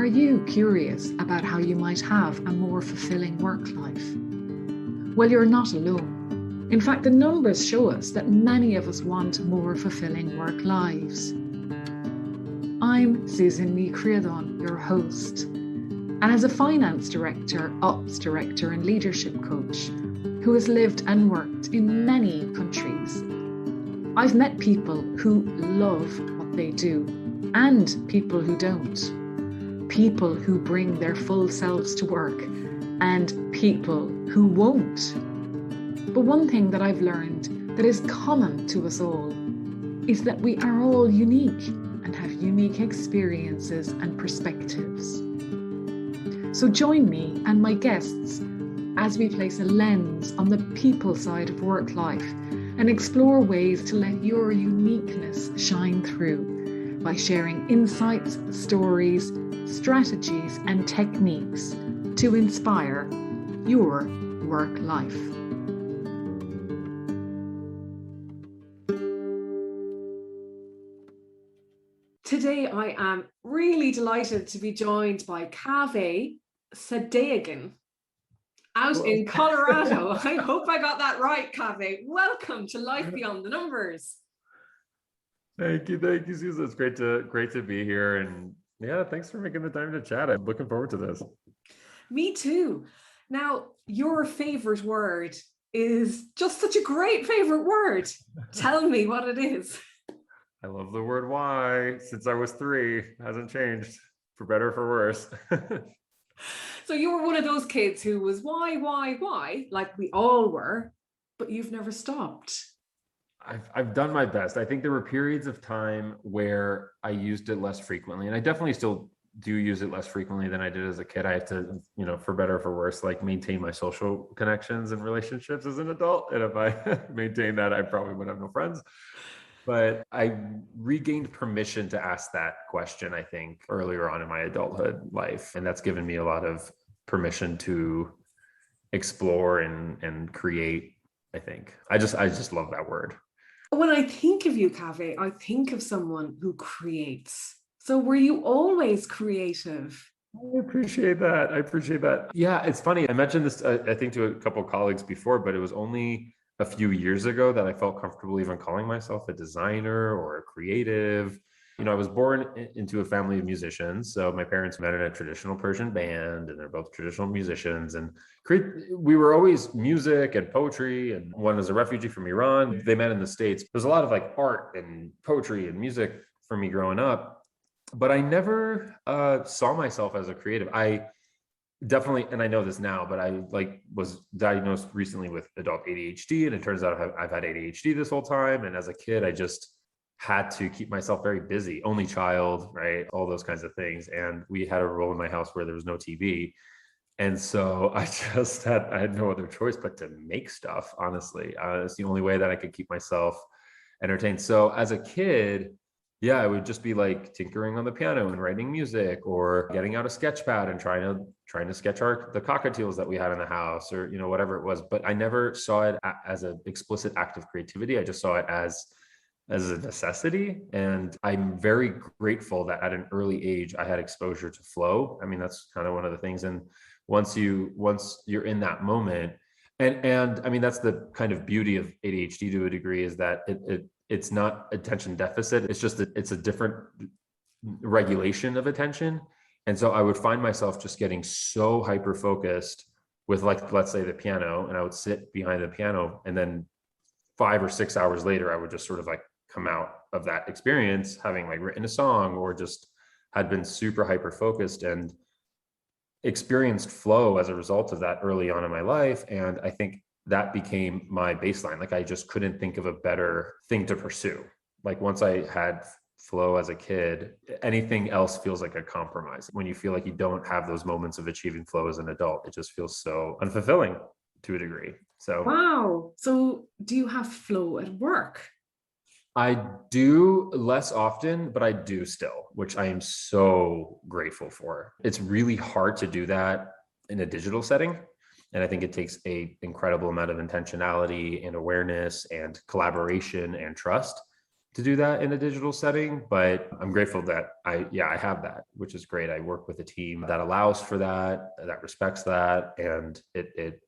Are you curious about how you might have a more fulfilling work life? Well, you're not alone. In fact, the numbers show us that many of us want more fulfilling work lives. I'm Susan Ní Creadán, your host, and as a finance director, ops director, and leadership coach who has lived and worked in many countries, I've met people who love what they do and people who don't. People who bring their full selves to work and people who won't. But one thing that I've learned that is common to us all is that we are all unique and have unique experiences and perspectives. So join me and my guests as we place a lens on the people side of work life and explore ways to let your uniqueness shine through by sharing insights, stories, strategies, and techniques to inspire your work life. Today, I am really delighted to be joined by Kaveh Sadeghian out in Colorado. I hope I got that right, Kaveh. Welcome to Life Beyond the Numbers. Thank you, Susan. It's great to be here, and yeah, thanks for making the time to chat. I'm looking forward to this. Me too. Now, your favorite word is just such a great favorite word. Tell me what it is. I love the word why. Since I was 3, hasn't changed, for better or for worse. So you were one of those kids who was why, like we all were, but you've never stopped. I've done my best. I think there were periods of time where I used it less frequently, and I definitely still do use it less frequently than I did as a kid. I have to, for better or for worse, like maintain my social connections and relationships as an adult. And if I maintained that, I probably would have no friends. But I regained permission to ask that question, I think, earlier on in my adulthood life. And that's given me a lot of permission to explore and create, I think. I just love that word. When I think of you, Kaveh, I think of someone who creates. So were you always creative? I appreciate that. Yeah, it's funny. I mentioned this, I think, to a couple of colleagues before, but it was only a few years ago that I felt comfortable even calling myself a designer or a creative. I was born into a family of musicians. So my parents met in a traditional Persian band, and they're both traditional musicians. And we were always music and poetry. And one was a refugee from Iran. They met in the States. There's a lot of like art and poetry and music for me growing up. But I never saw myself as a creative. I definitely, and I know this now, but I was diagnosed recently with adult ADHD. And it turns out I've had ADHD this whole time. And as a kid, I just had to keep myself very busy. Only child, right? All those kinds of things. And we had a rule in my house where there was no TV. And so I had no other choice but to make stuff, honestly. It's the only way that I could keep myself entertained. So as a kid, yeah, I would just be like tinkering on the piano and writing music, or getting out a sketch pad and trying to sketch the cockatiels that we had in the house, or, whatever it was. But I never saw it as an explicit act of creativity. I just saw it as a necessity. And I'm very grateful that at an early age, I had exposure to flow. I mean, that's kind of one of the things. And once you're in that moment, and I mean, that's the kind of beauty of ADHD to a degree, is that it's not attention deficit. It's just it's a different regulation of attention. And so I would find myself just getting so hyper focused with, like, let's say the piano, and I would sit behind the piano, and then 5 or 6 hours later, I would just sort of like come out of that experience having like written a song, or just had been super hyper focused and experienced flow as a result of that early on in my life. And I think that became my baseline. Like, I just couldn't think of a better thing to pursue. Like, once I had flow as a kid, anything else feels like a compromise. When you feel like you don't have those moments of achieving flow as an adult, it just feels so unfulfilling to a degree. So, wow. So do you have flow at work? I do less often, but I do still, which I am so grateful for. It's really hard to do that in a digital setting. And I think it takes an incredible amount of intentionality and awareness and collaboration and trust. to do that in a digital setting, but I'm grateful that I have that, which is great. I work with a team that allows for that, that respects that, and it's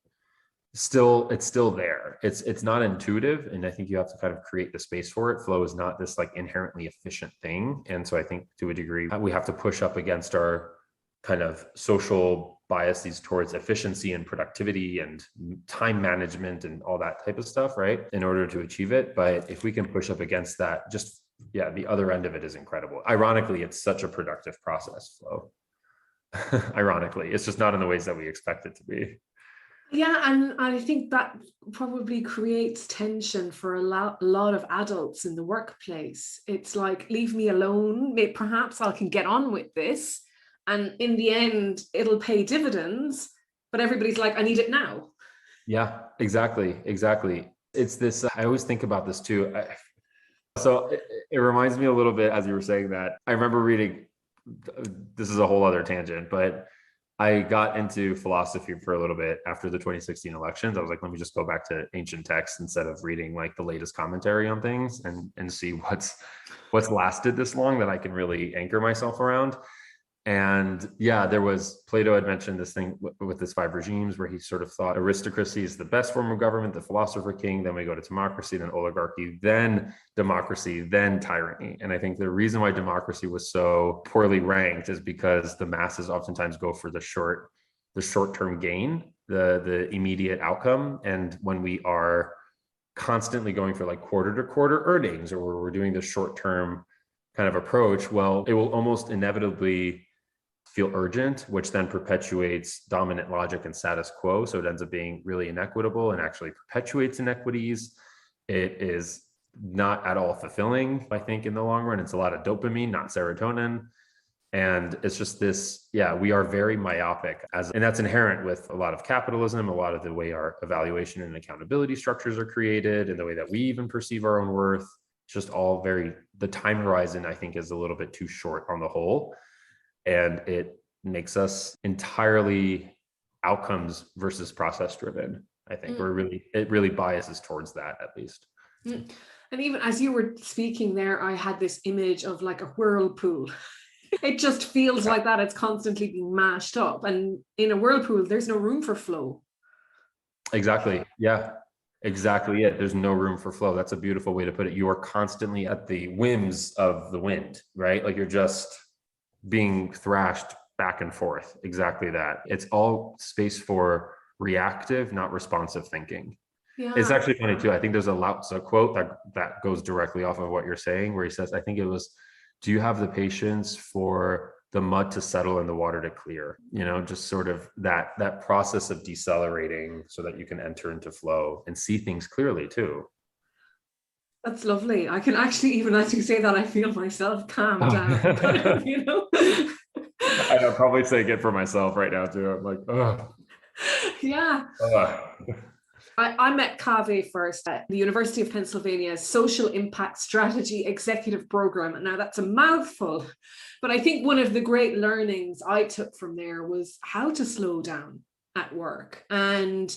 still there. It's not intuitive, and I think you have to kind of create the space for it. Flow is not this like inherently efficient thing, and so I think to a degree we have to push up against our kind of social biases towards efficiency and productivity and time management and all that type of stuff, right, in order to achieve it. But if we can push up against that, just the other end of it is incredible. Ironically, it's such a productive process, flow. Ironically, it's just not in the ways that we expect it to be. Yeah, and I think that probably creates tension for a lot of adults in the workplace. It's like, leave me alone. Perhaps I can get on with this. And in the end, it'll pay dividends. But everybody's like, I need it now. Yeah, exactly. It's this, I always think about this too. So it reminds me a little bit, as you were saying that, I remember reading, this is a whole other tangent, but I got into philosophy for a little bit after the 2016 elections. I was like, let me just go back to ancient texts instead of reading like the latest commentary on things, and see what's lasted this long that I can really anchor myself around. And there was, Plato had mentioned this thing with his 5 regimes, where he sort of thought aristocracy is the best form of government, the philosopher king, then we go to democracy, then oligarchy, then democracy, then tyranny. And I think the reason why democracy was so poorly ranked is because the masses oftentimes go for the short-term gain, the immediate outcome. And when we are constantly going for like quarter-to-quarter earnings, or we're doing the short-term kind of approach, well, it will almost inevitably feel urgent, which then perpetuates dominant logic and status quo. So it ends up being really inequitable and actually perpetuates inequities. It is not at all fulfilling, I think, in the long run. It's a lot of dopamine, not serotonin. And it's just this, we are very myopic, and that's inherent with a lot of capitalism, a lot of the way our evaluation and accountability structures are created, and the way that we even perceive our own worth. It's just all the time horizon, I think, is a little bit too short on the whole. And it makes us entirely outcomes versus process driven, I think, or it really biases towards that, at least. And even as you were speaking there, I had this image of like a whirlpool. It just feels like that. It's constantly being mashed up. And in a whirlpool, there's no room for flow. Exactly. Yeah. Exactly it. There's no room for flow. That's a beautiful way to put it. You are constantly at the whims of the wind, right? Like you're just being thrashed back and forth. Exactly that. It's all space for reactive, not responsive thinking. Yeah. It's actually funny too. I think there's a Lao Tzu quote that goes directly off of what you're saying, where he says, I think it was, do you have the patience for the mud to settle and the water to clear? Just sort of that process of decelerating so that you can enter into flow and see things clearly too. That's lovely. I can actually, even as you say that, I feel myself calm down. I'd probably say it for myself right now too. I'm like, oh. Yeah. I met Kaveh first at the University of Pennsylvania's Social Impact Strategy Executive Program. And now that's a mouthful. But I think one of the great learnings I took from there was how to slow down at work, and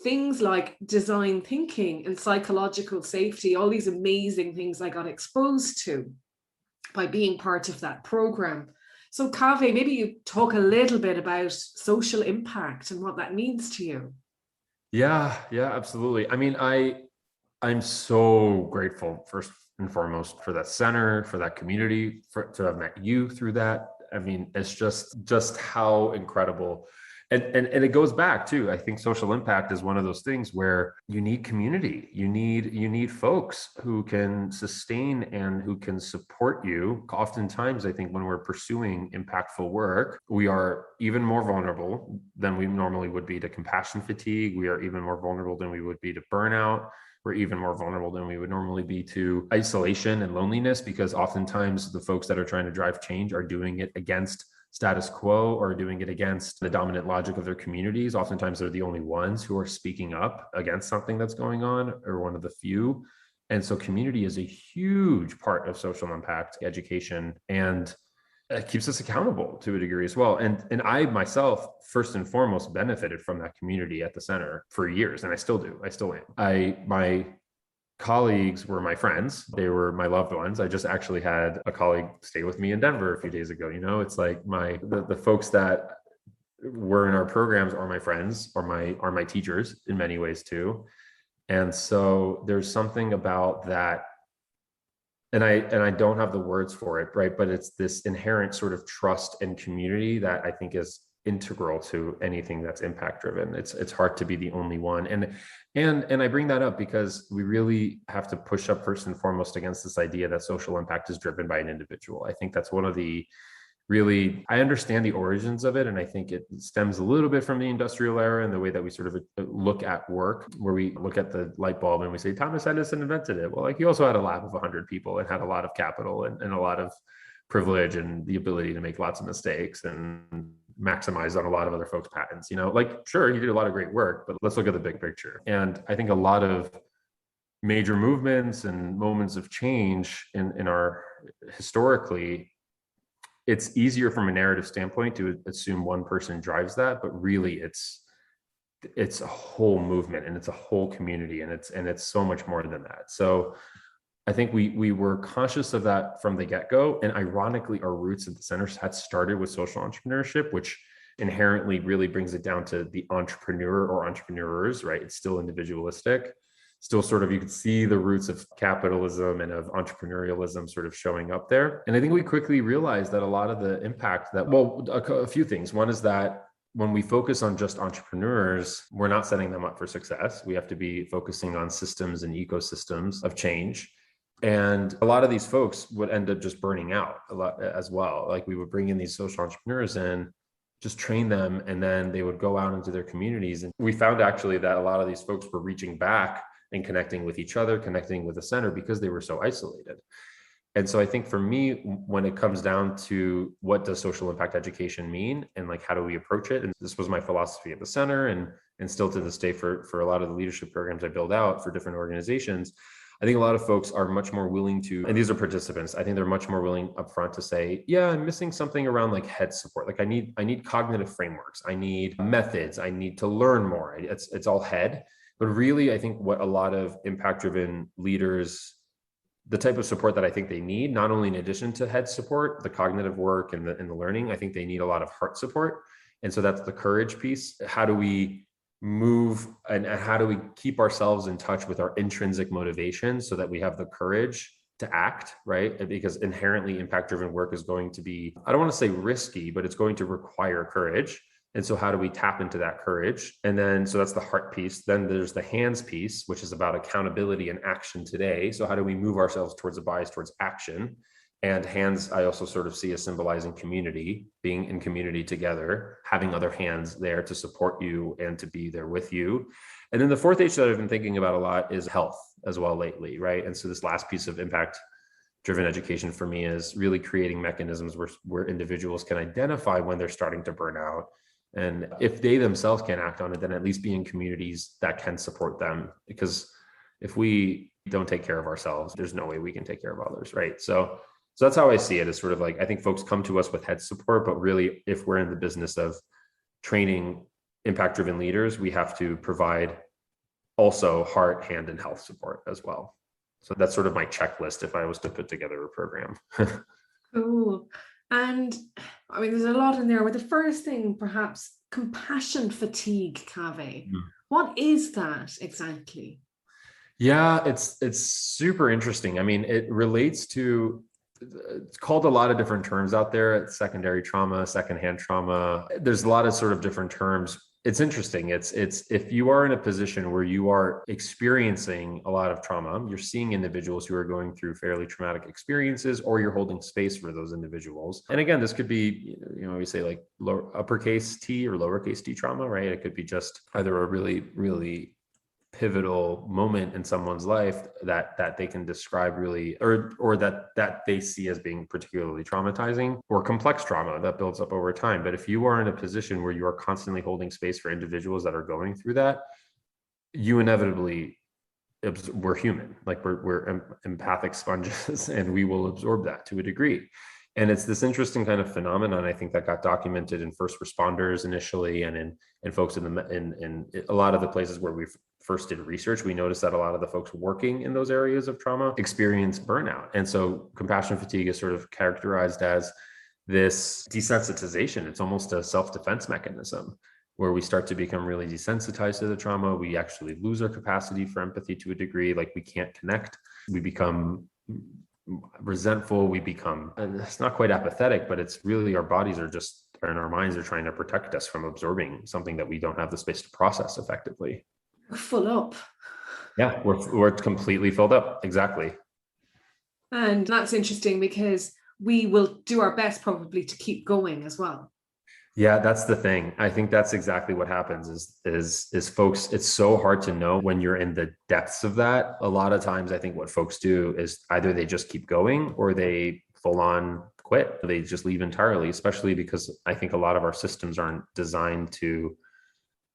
things like design thinking and psychological safety, all these amazing things I got exposed to by being part of that program. So Kaveh, maybe you talk a little bit about social impact and what that means to you. Yeah, absolutely. I mean, I'm so grateful, first and foremost, for that center, for that community, to have met you through that. I mean, it's just how incredible. And it goes back to, I think social impact is one of those things where you need community. You need folks who can sustain and who can support you. Oftentimes, I think when we're pursuing impactful work, we are even more vulnerable than we normally would be to compassion fatigue. We are even more vulnerable than we would be to burnout. We're even more vulnerable than we would normally be to isolation and loneliness, because oftentimes the folks that are trying to drive change are doing it against status quo or doing it against the dominant logic of their communities. Oftentimes they're the only ones who are speaking up against something that's going on, or one of the few. And so community is a huge part of social impact education, and it keeps us accountable to a degree as well. And I myself, first and foremost, benefited from that community at the center for years, and I still do. I still am. My colleagues were my friends. They were my loved ones. I just actually had a colleague stay with me in Denver a few days ago. It's like the folks that were in our programs are my friends, are my teachers in many ways too. And so there's something about that, and I don't have the words for it, right? But it's this inherent sort of trust and community that I think is integral to anything that's impact driven. It's hard to be the only one. And I bring that up because we really have to push up first and foremost against this idea that social impact is driven by an individual. I think that's one of the really, I understand the origins of it. And I think it stems a little bit from the industrial era and the way that we sort of look at work, where we look at the light bulb and we say, Thomas Edison invented it. Well, like, he also had a lab of 100 people and had a lot of capital and a lot of privilege and the ability to make lots of mistakes and maximize on a lot of other folks' patents. Like, sure, he did a lot of great work, but let's look at the big picture. And I think a lot of major movements and moments of change in our historically, it's easier from a narrative standpoint to assume one person drives that, but really it's a whole movement and it's a whole community, and it's so much more than that. So I think we were conscious of that from the get-go. And ironically, our roots at the center had started with social entrepreneurship, which inherently really brings it down to the entrepreneur or entrepreneurs, right? It's still individualistic, still sort of, you could see the roots of capitalism and of entrepreneurialism sort of showing up there. And I think we quickly realized that a lot of the impact that, well, a few things. One is that when we focus on just entrepreneurs, we're not setting them up for success. We have to be focusing on systems and ecosystems of change. And a lot of these folks would end up just burning out a lot as well. Like, we would bring in these social entrepreneurs and just train them, and then they would go out into their communities. And we found actually that a lot of these folks were reaching back and connecting with each other, connecting with the center, because they were so isolated. And so I think for me, when it comes down to what does social impact education mean and like, how do we approach it? And this was my philosophy at the center, and still to this day for a lot of the leadership programs I build out for different organizations. I think a lot of folks are much more willing to, and these are participants, I think they're much more willing upfront to say, yeah, I'm missing something around like head support. Like, I need cognitive frameworks. I need methods. I need to learn more. It's all head. But really, I think what a lot of impact-driven leaders, the type of support that I think they need, not only in addition to head support, the cognitive work and the learning, I think they need a lot of heart support. And so that's the courage piece. How do we move and how do we keep ourselves in touch with our intrinsic motivation so that we have the courage to act, right? Because inherently impact-driven work is going to be, I don't want to say risky, but it's going to require courage. And so how do we tap into that courage? And then, so that's the heart piece. Then there's the hands piece, which is about accountability and action today. So how do we move ourselves towards a bias towards action? And hands, I also sort of see as symbolizing community, being in community together, having other hands there to support you and to be there with you. And then the fourth H that I've been thinking about a lot is health as well lately, right? And so this last piece of impact-driven education for me is really creating mechanisms where individuals can identify when they're starting to burn out. And if they themselves can't act on it, then at least be in communities that can support them. Because if we don't take care of ourselves, there's no way we can take care of others, right? So that's how I see it, is sort of like, I think folks come to us with head support, but really, if we're in the business of training impact-driven leaders, we have to provide also heart, hand, and health support as well. So that's sort of my checklist if I was to put together a program. Cool. And I mean, there's a lot in there. But the first thing, perhaps, compassion fatigue, Kaveh. What is that exactly? Yeah, it's super interesting. I mean, it relates to, it's called a lot of different terms out there. It's secondary trauma, secondhand trauma. There's a lot of sort of different terms. It's interesting. It's if you are in a position where you are experiencing a lot of trauma, you're seeing individuals who are going through fairly traumatic experiences, or you're holding space for those individuals. And again, this could be, we say like uppercase T or lowercase t trauma, right? It could be just either a really, really pivotal moment in someone's life that they can describe really, or that they see as being particularly traumatizing, or complex trauma that builds up over time. But if you are in a position where you are constantly holding space for individuals that are going through that, you inevitably, we're human, like we're empathic sponges, and we will absorb that to a degree. And it's this interesting kind of phenomenon, I think, that got documented in first responders initially, and in folks in a lot of the places where we've first did research, we noticed that a lot of the folks working in those areas of trauma experience burnout. And so compassion fatigue is sort of characterized as this desensitization. It's almost a self-defense mechanism where we start to become really desensitized to the trauma. We actually lose our capacity for empathy to a degree, like we can't connect. We become resentful. We become, and it's not quite apathetic, but it's really our bodies are just, and our minds are trying to protect us from absorbing something that we don't have the space to process effectively. We're full up. Yeah, we're completely filled up. Exactly. And that's interesting because we will do our best probably to keep going as well. Yeah, that's the thing. I think that's exactly what happens is folks, it's so hard to know when you're in the depths of that. A lot of times I think what folks do is either they just keep going or they full on quit. They just leave entirely, especially because I think a lot of our systems aren't designed to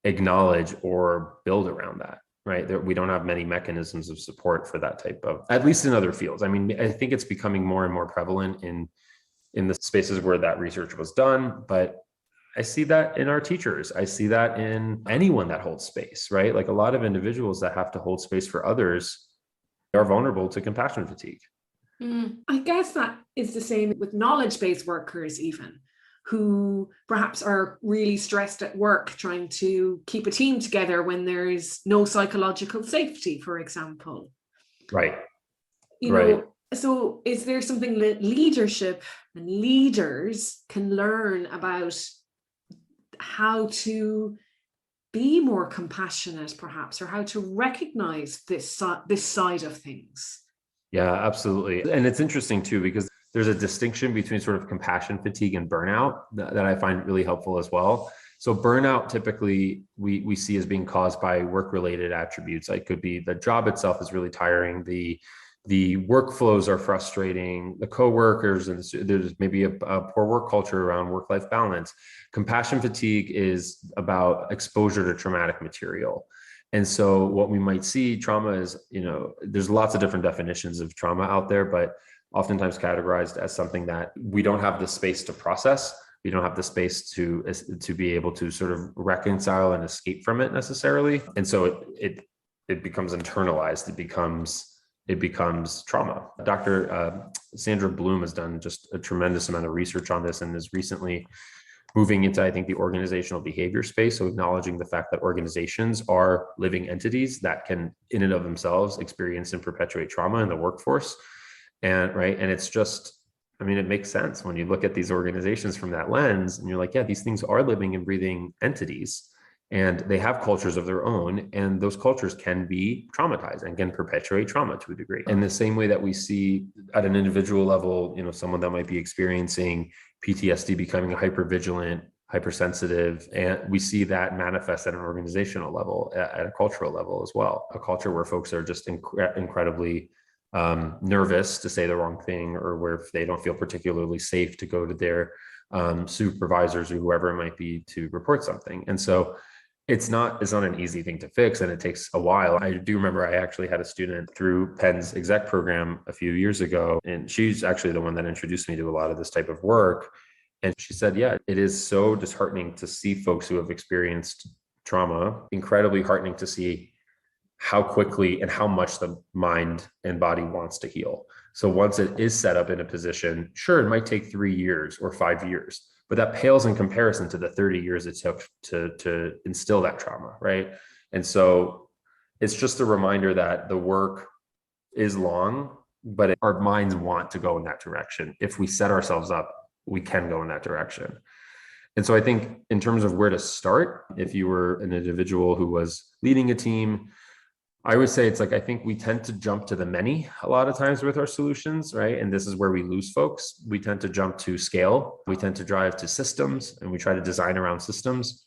acknowledge or build around that, right? We don't have many mechanisms of support for that type of, at least in other fields. I mean, I think it's becoming more and more prevalent in the spaces where that research was done, but I see that in our teachers. I see that in anyone that holds space, right? Like a lot of individuals that have to hold space for others are vulnerable to compassion fatigue. I guess that is the same with knowledge-based workers even, who perhaps are really stressed at work trying to keep a team together when there is no psychological safety, for example. Right. You know, so is there something that leadership and leaders can learn about how to be more compassionate, perhaps, or how to recognize this side of things? Yeah, absolutely. And it's interesting too, because there's a distinction between sort of compassion fatigue and burnout that I find really helpful as well. So burnout typically we see as being caused by work-related attributes. It could be the job itself is really tiring, the workflows are frustrating, the coworkers, and there's maybe a poor work culture around work-life balance. Compassion fatigue is about exposure to traumatic material. And so what we might see, trauma is, there's lots of different definitions of trauma out there, but oftentimes categorized as something that we don't have the space to process. We don't have the space to be able to sort of reconcile and escape from it necessarily. And so it becomes internalized. It becomes trauma. Dr. Sandra Bloom has done just a tremendous amount of research on this and is recently moving into, I think, the organizational behavior space. So acknowledging the fact that organizations are living entities that can, in and of themselves, experience and perpetuate trauma in the workforce. And it's just, it makes sense when you look at these organizations from that lens and you're like, yeah, these things are living and breathing entities and they have cultures of their own. And those cultures can be traumatized and can perpetuate trauma to a degree. In the same way that we see at an individual level, someone that might be experiencing PTSD becoming hypervigilant, hypersensitive, and we see that manifest at an organizational level, at a cultural level as well. A culture where folks are just incredibly nervous to say the wrong thing, or where if they don't feel particularly safe to go to their supervisors or whoever it might be to report something. And so it's not an easy thing to fix, and it takes a while. I do remember I actually had a student through Penn's exec program a few years ago, and she's actually the one that introduced me to a lot of this type of work. And she said, yeah, it is so disheartening to see folks who have experienced trauma, incredibly heartening to see how quickly and how much the mind and body wants to heal. So once it is set up in a position, sure, it might take 3 years or 5 years, but that pales in comparison to the 30 years it took to instill that trauma, right? And so it's just a reminder that the work is long, but our minds want to go in that direction. If we set ourselves up, we can go in that direction. And so I think in terms of where to start, if you were an individual who was leading a team, I would say it's like, I think we tend to jump to the many a lot of times with our solutions, right? And this is where we lose folks. We tend to jump to scale. We tend to drive to systems, and we try to design around systems.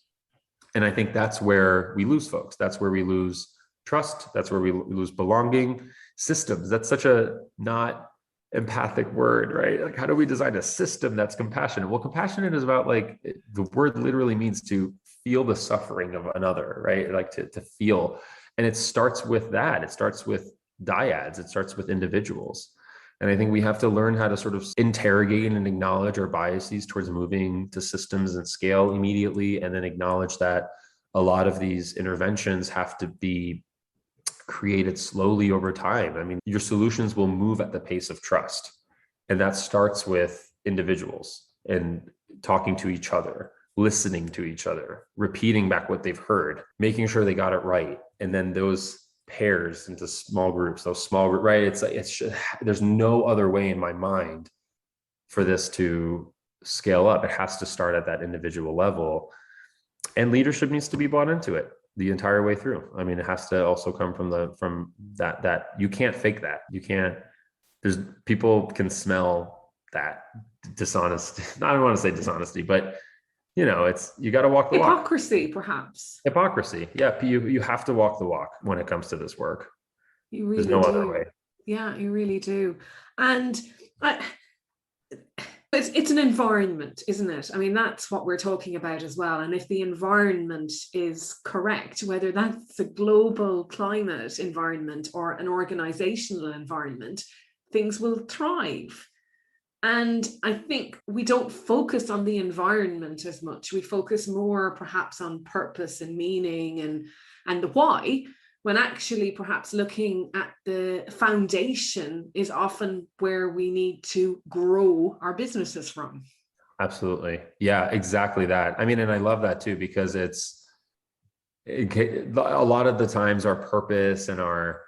And I think that's where we lose folks. That's where we lose trust. That's where we lose belonging. Systems, that's such a not empathic word, right? Like, how do we design a system that's compassionate? Well, compassionate is about, like, the word literally means to feel the suffering of another, right? Like to feel. And it starts with that. It starts with dyads. It starts with individuals. And I think we have to learn how to sort of interrogate and acknowledge our biases towards moving to systems and scale immediately, and then acknowledge that a lot of these interventions have to be created slowly over time. I mean, your solutions will move at the pace of trust. And that starts with individuals and talking to each other, listening to each other, repeating back what they've heard, making sure they got it right. And then those pairs into small groups, right? It's there's no other way in my mind for this to scale up. It has to start at that individual level, and leadership needs to be bought into it the entire way through. I mean, it has to also come from that you can't fake that. You can't, there's people can smell that dishonesty. I don't want to say dishonesty, but it's, you got to walk the walk. Hypocrisy, perhaps. Hypocrisy. Yeah. You have to walk the walk when it comes to this work. You really There's no do. other way. Yeah, you really do. And it's an environment, isn't it? I mean, that's what we're talking about as well. And if the environment is correct, whether that's a global climate environment or an organizational environment, things will thrive. And I think we don't focus on the environment as much. We focus more perhaps on purpose and meaning and the why, when actually perhaps looking at the foundation is often where we need to grow our businesses from. Absolutely. Yeah, exactly that. I mean, and I love that too, because a lot of the times our purpose and our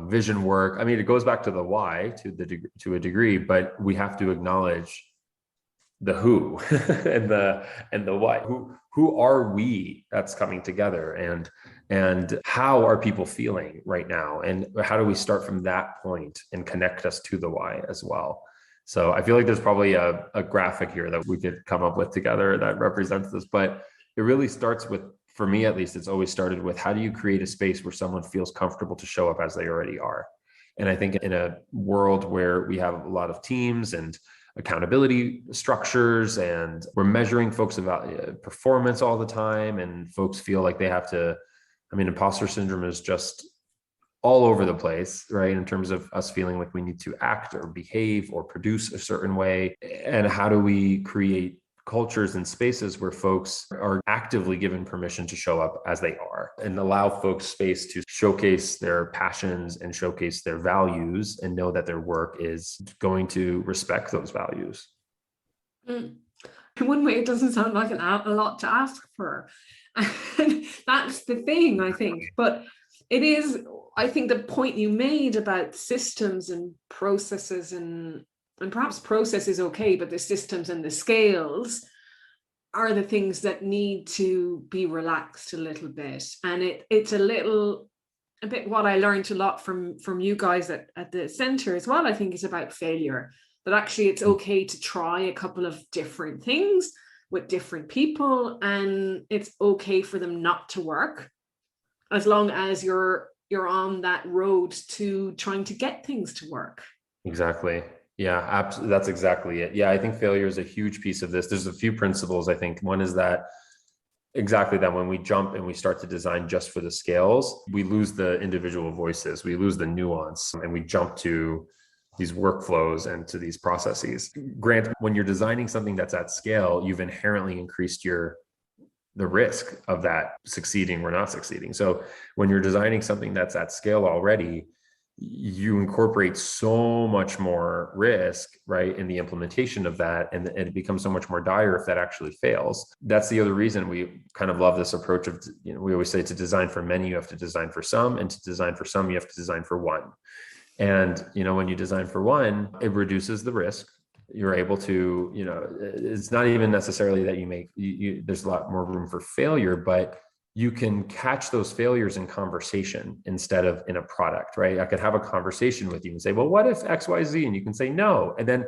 vision work, I mean, it goes back to the why to a degree, but we have to acknowledge the who and the why. Who are we that's coming together, and how are people feeling right now, and how do we start from that point and connect us to the why as well. So I feel like there's probably a graphic here that we could come up with together that represents this, but it really starts with, for me at least, it's always started with, how do you create a space where someone feels comfortable to show up as they already are? And I think in a world where we have a lot of teams and accountability structures, and we're measuring folks about performance all the time, and folks feel like they have to, I mean, imposter syndrome is just all over the place, right? In terms of us feeling like we need to act or behave or produce a certain way. And how do we create cultures and spaces where folks are actively given permission to show up as they are, and allow folks space to showcase their passions and showcase their values, and know that their work is going to respect those values. In one way, it doesn't sound like a lot to ask for. And that's the thing, I think. But it is, I think the point you made about systems and processes, and perhaps process is okay, but the systems and the scales are the things that need to be relaxed a little bit. And it's a bit what I learned a lot from you guys at the center as well, I think, is about failure. That actually it's okay to try a couple of different things with different people, and it's okay for them not to work, as long as you're on that road to trying to get things to work. Exactly. Yeah, absolutely. That's exactly it. Yeah, I think failure is a huge piece of this. There's a few principles, I think. One is that exactly that when we jump and we start to design just for the scales, we lose the individual voices, we lose the nuance, and we jump to these workflows and to these processes. Granted, when you're designing something that's at scale, you've inherently increased the risk of that succeeding or not succeeding. So when you're designing something that's at scale already, you incorporate so much more risk, right, in the implementation of that, and it becomes so much more dire if that actually fails. That's the other reason we kind of love this approach of, we always say, to design for many, you have to design for some, and to design for some, you have to design for one. And when you design for one, it reduces the risk. You're able to, it's not even necessarily that there's a lot more room for failure, but you can catch those failures in conversation instead of in a product, right? I could have a conversation with you and say, well, what if X, Y, Z? And you can say no. And then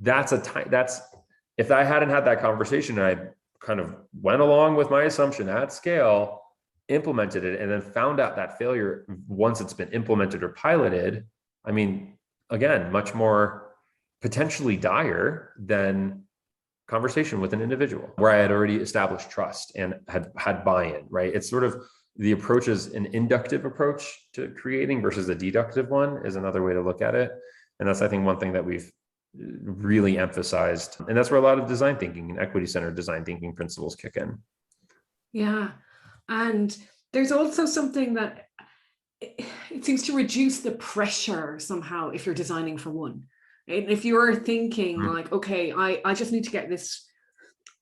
if I hadn't had that conversation and I kind of went along with my assumption at scale, implemented it, and then found out that failure once it's been implemented or piloted, I mean, again, much more potentially dire than conversation with an individual where I had already established trust and had buy-in, right? It's sort of, the approach is an inductive approach to creating versus a deductive one, is another way to look at it. And that's, I think, one thing that we've really emphasized. And that's where a lot of design thinking and equity-centered design thinking principles kick in. Yeah. And there's also something that it seems to reduce the pressure somehow if you're designing for one. And if you're thinking like, okay, I just need to get this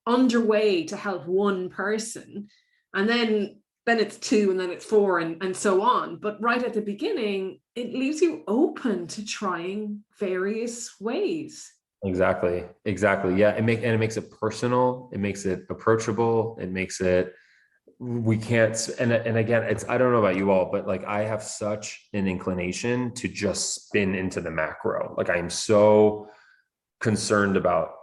underway to help one person, and then it's two, and then it's four, and so on. But right at the beginning, it leaves you open to trying various ways. Exactly. Yeah. It makes it personal. It makes it approachable. It makes it, we can't, and again, I don't know about you all, but like I have such an inclination to just spin into the macro. Like I am so concerned about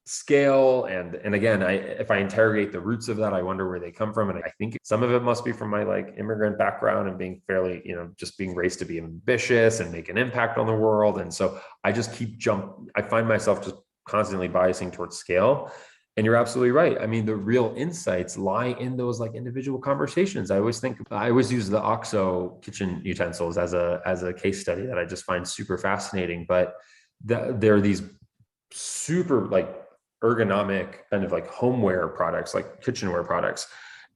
scale. And again, if I interrogate the roots of that, I wonder where they come from. And I think some of it must be from my like immigrant background and being fairly, just being raised to be ambitious and make an impact on the world. And so I just I find myself just constantly biasing towards scale. And you're absolutely right. I mean, the real insights lie in those like individual conversations. I always use the OXO kitchen utensils as a case study that I just find super fascinating. But there are these super like ergonomic kind of like homeware products, like kitchenware products.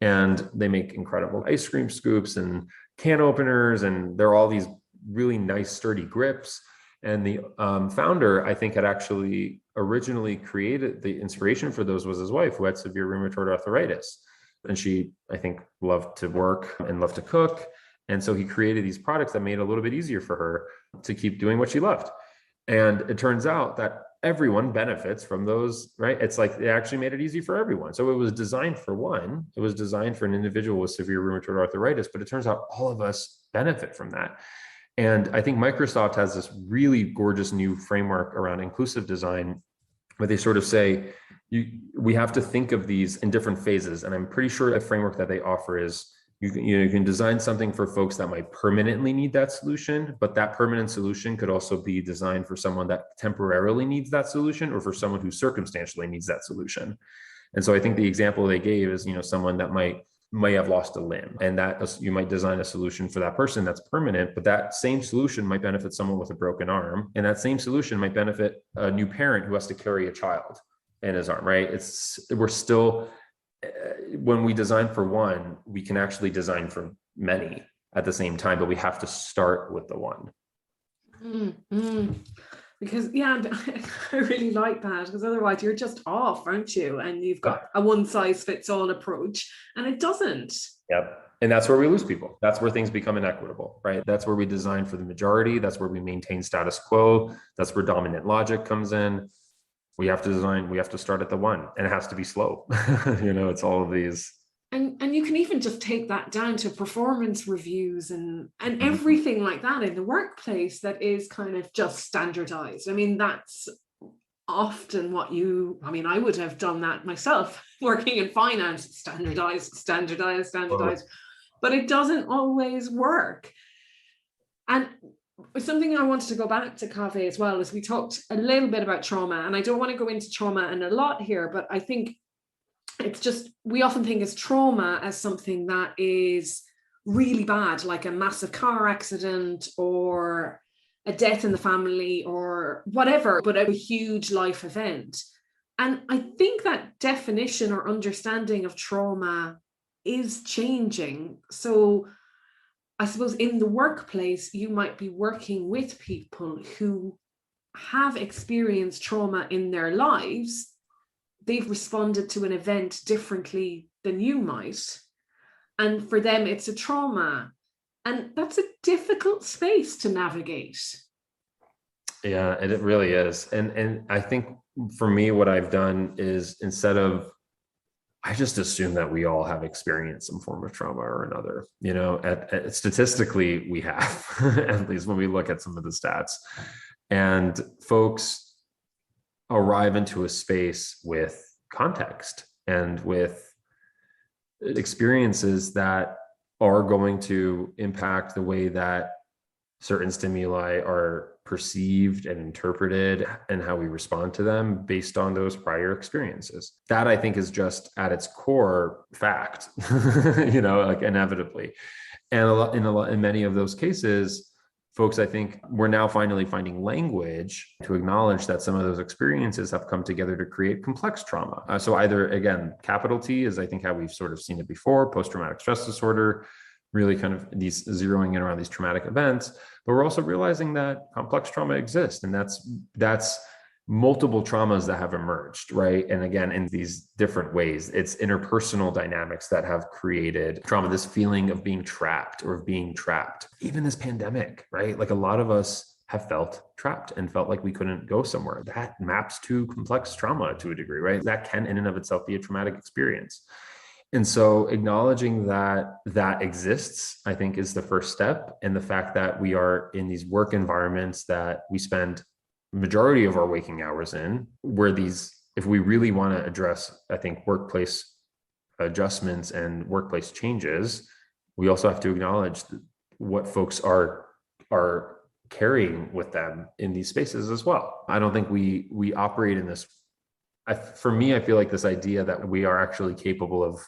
And they make incredible ice cream scoops and can openers. And they're all these really nice, sturdy grips. And the founder, I think, had actually originally created the inspiration for those was his wife, who had severe rheumatoid arthritis. And she, I think, loved to work and loved to cook. And so he created these products that made it a little bit easier for her to keep doing what she loved. And it turns out that everyone benefits from those, right? It's like they actually made it easy for everyone. So it was designed for one. It was designed for an individual with severe rheumatoid arthritis, but it turns out all of us benefit from that. And I think Microsoft has this really gorgeous new framework around inclusive design, where they sort of say, we have to think of these in different phases. And I'm pretty sure a framework that they offer is, you can design something for folks that might permanently need that solution, but that permanent solution could also be designed for someone that temporarily needs that solution, or for someone who circumstantially needs that solution. And so I think the example they gave is, someone that might have lost a limb, and that you might design a solution for that person that's permanent, but that same solution might benefit someone with a broken arm. And that same solution might benefit a new parent who has to carry a child in his arm, right? We're still, when we design for one, we can actually design for many at the same time, but we have to start with the one. Mm-hmm. Because I really like that, because otherwise you're just off, aren't you? And you've got a one size fits all approach, and it doesn't. Yep. And that's where we lose people. That's where things become inequitable, right? That's where we design for the majority. That's where we maintain status quo. That's where dominant logic comes in. We have to start at the one, and it has to be slow. It's all of these. And you can even just take that down to performance reviews and everything like that in the workplace that is kind of just standardized. I mean, that's often what I would have done that myself working in finance, standardized. But it doesn't always work. And something I wanted to go back to, Kaveh, as well, is we talked a little bit about trauma, and I don't want to go into trauma in a lot here, but I think it's just, we often think of trauma as something that is really bad, like a massive car accident or a death in the family or whatever, but a huge life event. And I think that definition or understanding of trauma is changing. So I suppose in the workplace, you might be working with people who have experienced trauma in their lives. They've responded to an event differently than you might. And for them, it's a trauma. And that's a difficult space to navigate. Yeah, it really is. And I think for me, what I've done is, I just assume that we all have experienced some form of trauma or another. Statistically, we have, at least when we look at some of the stats. And folks arrive into a space with context and with experiences that are going to impact the way that certain stimuli are perceived and interpreted and how we respond to them based on those prior experiences. That, I think, is just at its core fact, like inevitably. And in many of those cases, folks, I think we're now finally finding language to acknowledge that some of those experiences have come together to create complex trauma. So either, again, capital T is, I think, how we've sort of seen it before, post-traumatic stress disorder, really kind of these zeroing in around these traumatic events, but we're also realizing that complex trauma exists, and that's multiple traumas that have emerged, right? And again, in these different ways, it's interpersonal dynamics that have created trauma, this feeling of being trapped or of being trapped. Even this pandemic, right? Like a lot of us have felt trapped and felt like we couldn't go somewhere. That maps to complex trauma to a degree, right? That can in and of itself be a traumatic experience. And so acknowledging that that exists, I think, is the first step. And the fact that we are in these work environments that we spend majority of our waking hours in, where these, if we really want to address, I think, workplace adjustments and workplace changes, we also have to acknowledge what folks are carrying with them in these spaces as well. I don't think we operate in this. For me, I feel like this idea that we are actually capable of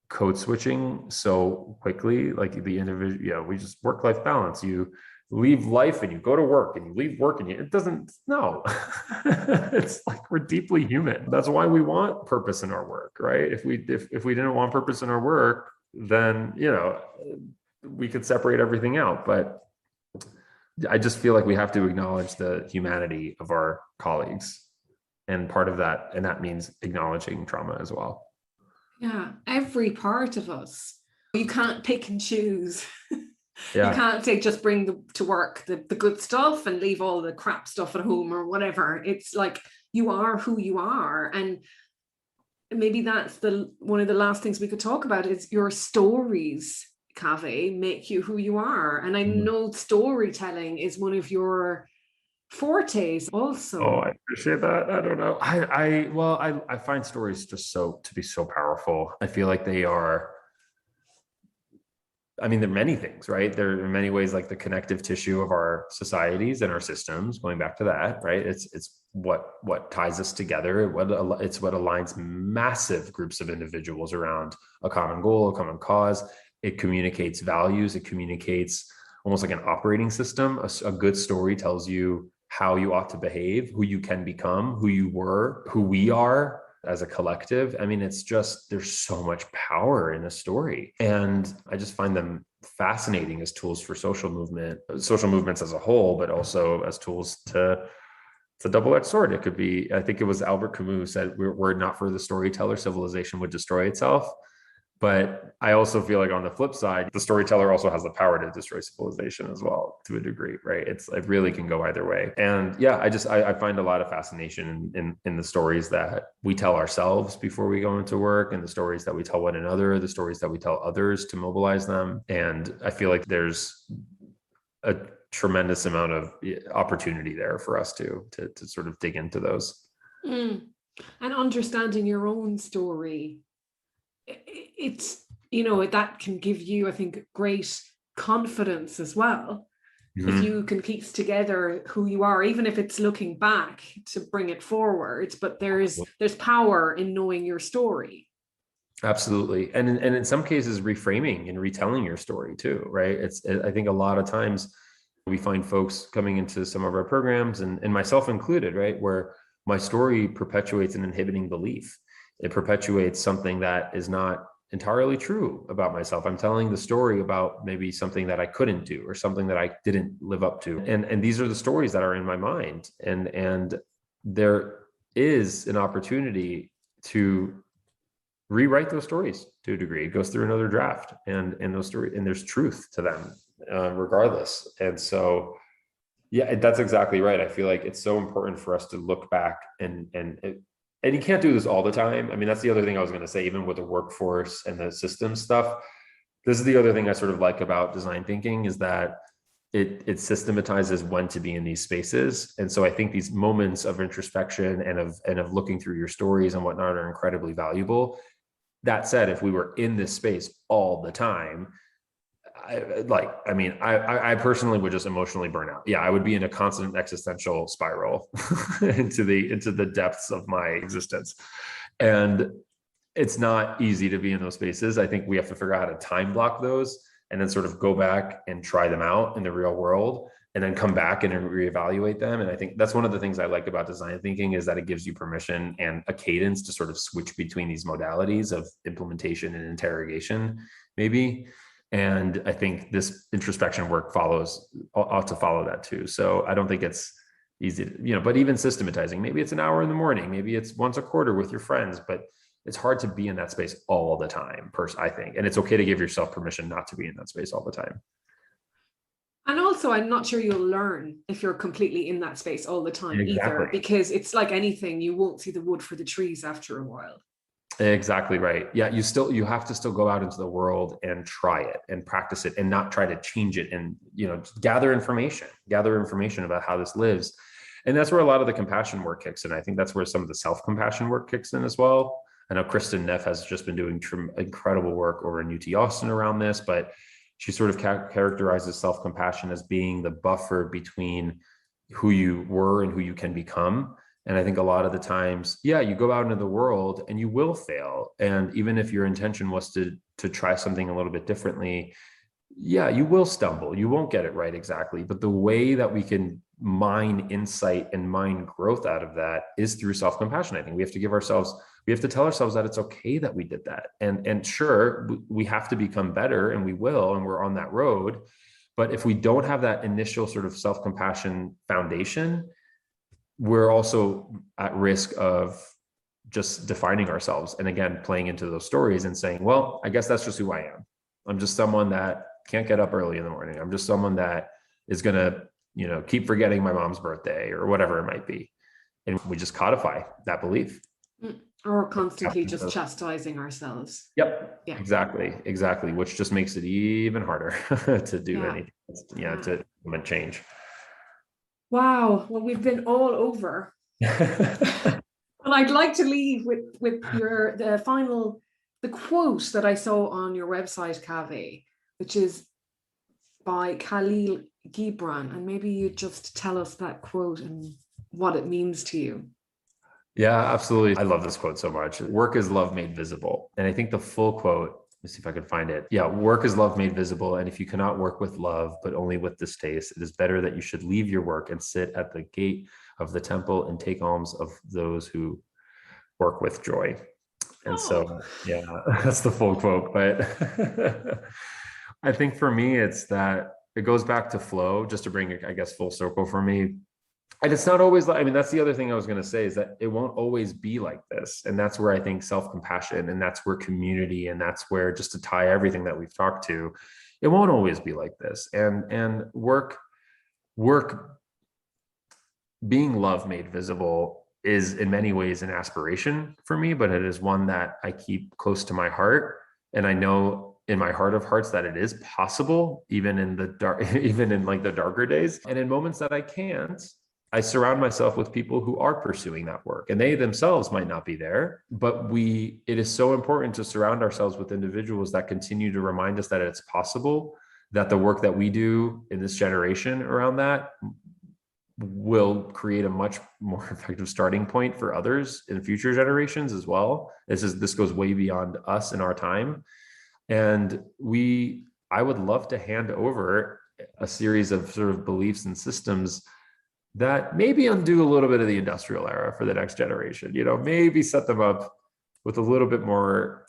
code switching so quickly, like the individual, we just work-life balance. You leave life and you go to work, and you leave work and it doesn't, no. It's like we're deeply human. That's why we want purpose in our work, right? If we didn't want purpose in our work, then we could separate everything out. But I just feel like we have to acknowledge the humanity of our colleagues, and part of that, and that means acknowledging trauma as well. Yeah, every part of us. You can't pick and choose. Yeah. You can't just bring to work the good stuff and leave all the crap stuff at home or whatever. It's like you are who you are. And maybe that's one of the last things we could talk about is your stories, Kaveh, make you who you are. And I know storytelling is one of your fortes also. Oh, I appreciate that. I don't know. I find stories just to be so powerful. I feel like they are, I mean, they're many things, right? They're in many ways like the connective tissue of our societies and our systems, going back to that, right? It's what ties us together. It's what aligns massive groups of individuals around a common goal, a common cause. It communicates values. It communicates almost like an operating system. A good story tells you how you ought to behave, who you can become, who you were, who we are as a collective. I mean, it's just, there's so much power in a story. And I just find them fascinating as tools for social movements as a whole, but also as tools it's a double-edged sword. It could be, I think it was Albert Camus who said, were it not for the storyteller, civilization would destroy itself. But I also feel like on the flip side, the storyteller also has the power to destroy civilization as well, to a degree, right? It really can go either way. And yeah, I find a lot of fascination in the stories that we tell ourselves before we go into work, and the stories that we tell one another, the stories that we tell others to mobilize them. And I feel like there's a tremendous amount of opportunity there for us to sort of dig into those. And understanding your own story, it's, that can give you, I think, great confidence as well. If you can piece together who you are, even if it's looking back to bring it forward, but there's power in knowing your story. Absolutely. And in some cases, reframing and retelling your story too, right? I think a lot of times we find folks coming into some of our programs, and myself included, right, where my story perpetuates an inhibiting belief. It perpetuates something that is not entirely true about myself. I'm telling the story about maybe something that I couldn't do or something that I didn't live up to. And these are the stories that are in my mind. And there is an opportunity to rewrite those stories to a degree. It goes through another draft, and those stories, and there's truth to them regardless. And so, yeah, that's exactly right. I feel like it's so important for us to look back and you can't do this all the time. I mean, that's the other thing I was going to say, even with the workforce and the system stuff. This is the other thing I sort of like about design thinking, is that it systematizes when to be in these spaces. And so I think these moments of introspection and of looking through your stories and whatnot are incredibly valuable. That said, if we were in this space all the time, I personally would just emotionally burn out. Yeah, I would be in a constant existential spiral into the depths of my existence. And it's not easy to be in those spaces. I think we have to figure out how to time block those, and then sort of go back and try them out in the real world, and then come back and reevaluate them. And I think that's one of the things I like about design thinking, is that it gives you permission and a cadence to sort of switch between these modalities of implementation and interrogation, maybe. And I think this introspection work ought to follow that too. So I don't think it's easy to, but even systematizing, maybe it's an hour in the morning, maybe it's once a quarter with your friends, but it's hard to be in that space all the time, I think. And it's okay to give yourself permission not to be in that space all the time. And also, I'm not sure you'll learn if you're completely in that space all the time Exactly. either, because it's like anything, you won't see the wood for the trees after a while. Exactly right. Yeah, you have to still go out into the world and try it and practice it and not try to change it, and gather information about how this lives. And that's where a lot of the compassion work kicks in. I think that's where some of the self-compassion work kicks in as well. I know Kristen Neff has just been doing incredible work over in UT Austin around this, but she sort of characterizes self-compassion as being the buffer between who you were and who you can become. And I think a lot of the times, you go out into the world and you will fail. And even if your intention was to try something a little bit differently, you will stumble. You won't get it right exactly. But the way that we can mine insight and mine growth out of that is through self-compassion. I think we have to tell ourselves that it's okay that we did that. And sure, we have to become better, and we will, and we're on that road. But if we don't have that initial sort of self-compassion foundation, we're also at risk of just defining ourselves. And again, playing into those stories and saying, well, I guess that's just who I am. I'm just someone that can't get up early in the morning. I'm just someone that is going to, keep forgetting my mom's birthday or whatever it might be. And we just codify that belief. Or constantly just chastising ourselves. Yep. Yeah. Exactly. Which just makes it even harder to do anything, to change. Wow. Well, we've been all over. And I'd like to leave with the quote that I saw on your website, Kaveh, which is by Khalil Gibran. And maybe you just tell us that quote and what it means to you. Yeah, absolutely. I love this quote so much. Work is love made visible. And I think the full quote, let me see if I can find it. Yeah, work is love made visible. And if you cannot work with love, but only with distaste, it is better that you should leave your work and sit at the gate of the temple and take alms of those who work with joy. And so, that's the full quote. But I think for me, it's that it goes back to flow, just to bring it, I guess, full circle for me. And it's not always like, that's the other thing I was going to say, is that it won't always be like this. And that's where I think self-compassion, and that's where community, and that's where, just to tie everything that we've talked to, it won't always be like this. And work being love made visible is in many ways an aspiration for me, but it is one that I keep close to my heart. And I know in my heart of hearts that it is possible, even in the dark, even in like the darker days. And in moments that I can't, I surround myself with people who are pursuing that work, and they themselves might not be there, but it is so important to surround ourselves with individuals that continue to remind us that it's possible, that the work that we do in this generation around that will create a much more effective starting point for others in future generations as well. This goes way beyond us in our time. And I would love to hand over a series of sort of beliefs and systems that maybe undo a little bit of the industrial era for the next generation, maybe set them up with a little bit more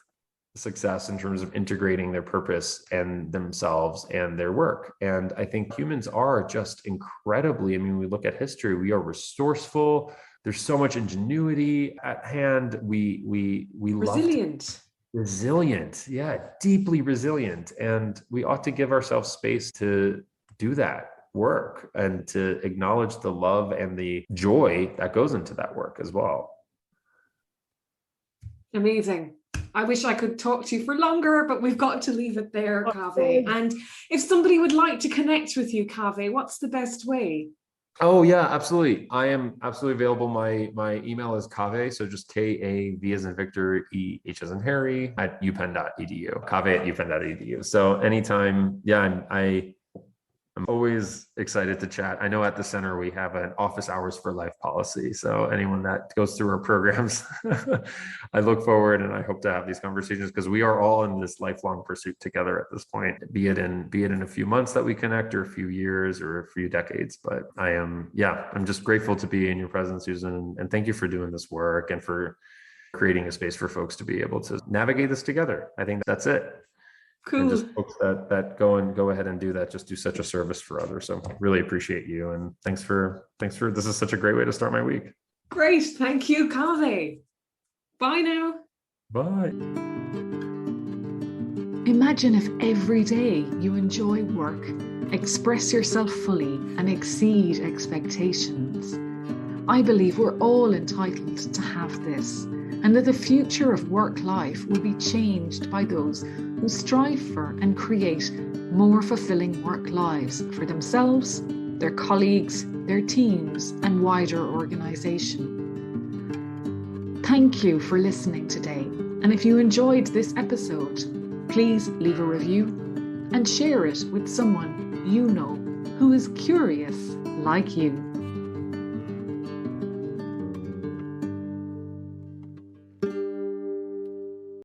success in terms of integrating their purpose and themselves and their work. And I think humans are just incredibly, we look at history, we are resourceful. There's so much ingenuity at hand. We resilient. Resilient. Yeah, deeply resilient. And we ought to give ourselves space to do that work and to acknowledge the love and the joy that goes into that work as well. Amazing. I wish I could talk to you for longer, but we've got to leave it there, Kaveh. And if somebody would like to connect with you, Kaveh, what's the best way? Oh yeah, absolutely. I am absolutely available. My email is Kaveh, so just KAV as in Victor, EH as in Harry, at upenn.edu. Kaveh@upenn.edu. So anytime, I'm always excited to chat. I know at the center we have an office hours for life policy. So anyone that goes through our programs, I look forward and I hope to have these conversations, because we are all in this lifelong pursuit together at this point, be it in a few months that we connect, or a few years, or a few decades. But I'm just grateful to be in your presence, Susan, and thank you for doing this work and for creating a space for folks to be able to navigate this together. I think that's it. Cool. And just folks that go ahead and do that, just do such a service for others. So really appreciate you, and thanks for this is such a great way to start my week. Great, thank you, Kaveh. Bye now. Bye. Imagine if every day you enjoy work, express yourself fully, and exceed expectations. I believe we're all entitled to have this, and that the future of work life will be changed by those who strive for and create more fulfilling work lives for themselves, their colleagues, their teams, and wider organisation. Thank you for listening today, and if you enjoyed this episode, please leave a review and share it with someone you know who is curious like you.